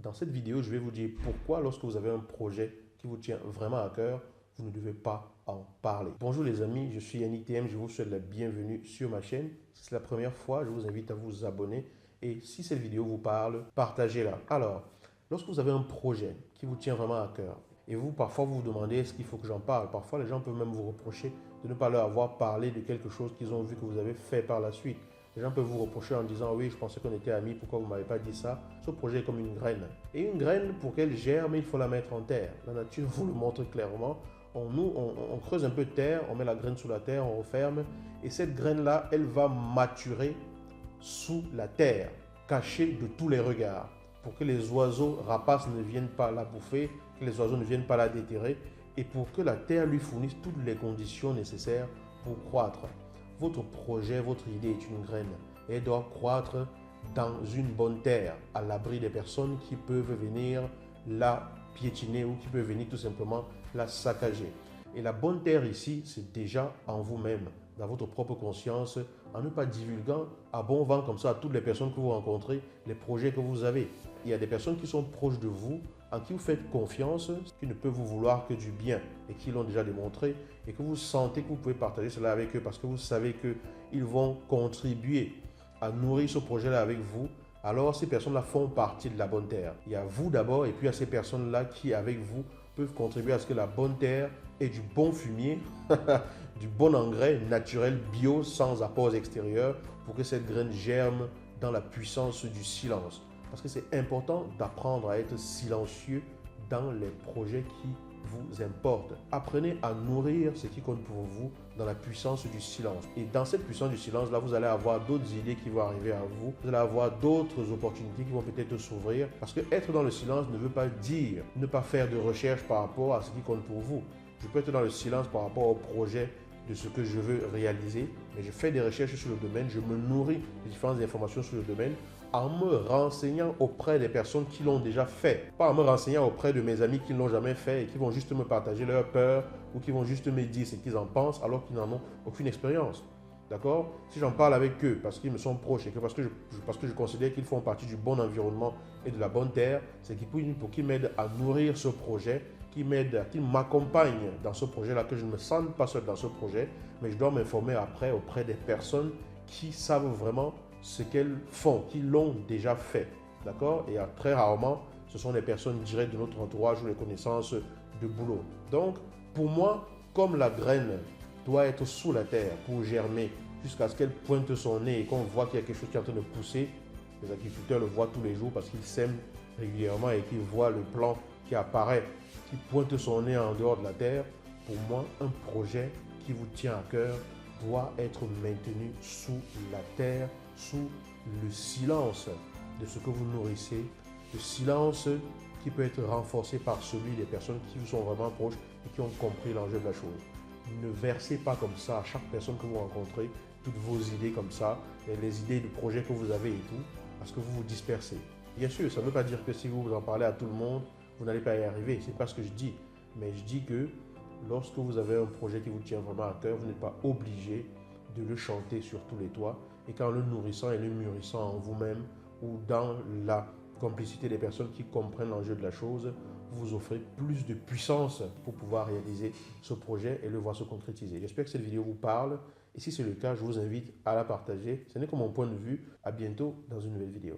Dans cette vidéo, je vais vous dire pourquoi lorsque vous avez un projet qui vous tient vraiment à cœur, vous ne devez pas en parler. Bonjour les amis, je suis Yannick TM, je vous souhaite la bienvenue sur ma chaîne. Si c'est la première fois, je vous invite à vous abonner et si cette vidéo vous parle, partagez-la. Alors, lorsque vous avez un projet qui vous tient vraiment à cœur et vous, parfois, vous vous demandez est-ce qu'il faut que j'en parle. Parfois, les gens peuvent même vous reprocher de ne pas leur avoir parlé de quelque chose qu'ils ont vu que vous avez fait par la suite. Les gens peuvent vous reprocher en disant oui, je pensais qu'on était amis, pourquoi vous ne m'avez pas dit ça? Ce projet est comme une graine. Et une graine, pour qu'elle germe, il faut la mettre en terre. La nature vous le montre clairement. On creuse un peu de terre, on met la graine sous la terre, on referme. Et cette graine-là, elle va maturer sous la terre, cachée de tous les regards, pour que les oiseaux rapaces ne viennent pas la bouffer, que les oiseaux ne viennent pas la déterrer, et pour que la terre lui fournisse toutes les conditions nécessaires pour croître. Votre projet, votre idée est une graine et elle doit croître dans une bonne terre, à l'abri des personnes qui peuvent venir la piétiner ou qui peuvent venir tout simplement la saccager. Et la bonne terre ici, c'est déjà en vous-même, dans votre propre conscience, en ne pas divulguant à bon vent comme ça à toutes les personnes que vous rencontrez, les projets que vous avez. Il y a des personnes qui sont proches de vous, en qui vous faites confiance, qui ne peuvent vous vouloir que du bien et qui l'ont déjà démontré et que vous sentez que vous pouvez partager cela avec eux parce que vous savez qu'ils vont contribuer à nourrir ce projet-là avec vous. Alors ces personnes-là font partie de la bonne terre. Il y a vous d'abord et puis il y a ces personnes-là qui avec vous peuvent contribuer à ce que la bonne terre ait du bon fumier, du bon engrais naturel, bio, sans apports extérieurs pour que cette graine germe dans la puissance du silence. Parce que c'est important d'apprendre à être silencieux dans les projets qui vous importent. Apprenez à nourrir ce qui compte pour vous dans la puissance du silence. Et dans cette puissance du silence, là, vous allez avoir d'autres idées qui vont arriver à vous. Vous allez avoir d'autres opportunités qui vont peut-être s'ouvrir. Parce que être dans le silence ne veut pas dire ne pas faire de recherche par rapport à ce qui compte pour vous. Je peux être dans le silence par rapport au projet de ce que je veux réaliser, mais je fais des recherches sur le domaine, je me nourris de différentes informations sur le domaine en me renseignant auprès des personnes qui l'ont déjà fait, pas en me renseignant auprès de mes amis qui ne l'ont jamais fait et qui vont juste me partager leur peur ou qui vont juste me dire ce qu'ils en pensent alors qu'ils n'en ont aucune expérience. D'accord? Si j'en parle avec eux parce qu'ils me sont proches et que parce que je considère qu'ils font partie du bon environnement et de la bonne terre, c'est pour qu'ils m'aident à nourrir ce projet, qu'ils m'accompagnent dans ce projet-là, que je ne me sente pas seul dans ce projet, mais je dois m'informer après auprès des personnes qui savent vraiment ce qu'elles font, qui l'ont déjà fait. D'accord? Et très rarement, ce sont des personnes directes de notre entourage ou des connaissances de boulot. Donc, pour moi, comme la graine doit être sous la terre pour germer jusqu'à ce qu'elle pointe son nez et qu'on voit qu'il y a quelque chose qui est en train de pousser, les agriculteurs le voient tous les jours parce qu'ils sèment régulièrement et qu'ils voient le plant qui apparaît, qui pointe son nez en dehors de la terre. Pour moi, un projet qui vous tient à cœur doit être maintenu sous la terre, sous le silence de ce que vous nourrissez, le silence qui peut être renforcé par celui des personnes qui vous sont vraiment proches et qui ont compris l'enjeu de la chose. Ne versez pas comme ça à chaque personne que vous rencontrez toutes vos idées comme ça, et les idées de projets que vous avez et tout, parce que vous vous dispersez. Bien sûr, ça ne veut pas dire que si vous en parlez à tout le monde, vous n'allez pas y arriver. Ce n'est pas ce que je dis. Mais je dis que lorsque vous avez un projet qui vous tient vraiment à cœur, vous n'êtes pas obligé de le chanter sur tous les toits et qu'en le nourrissant et le mûrissant en vous-même ou dans la complicité des personnes qui comprennent l'enjeu de la chose, vous offrez plus de puissance pour pouvoir réaliser ce projet et le voir se concrétiser. J'espère que cette vidéo vous parle et si c'est le cas, je vous invite à la partager. Ce n'est que mon point de vue. À bientôt dans une nouvelle vidéo.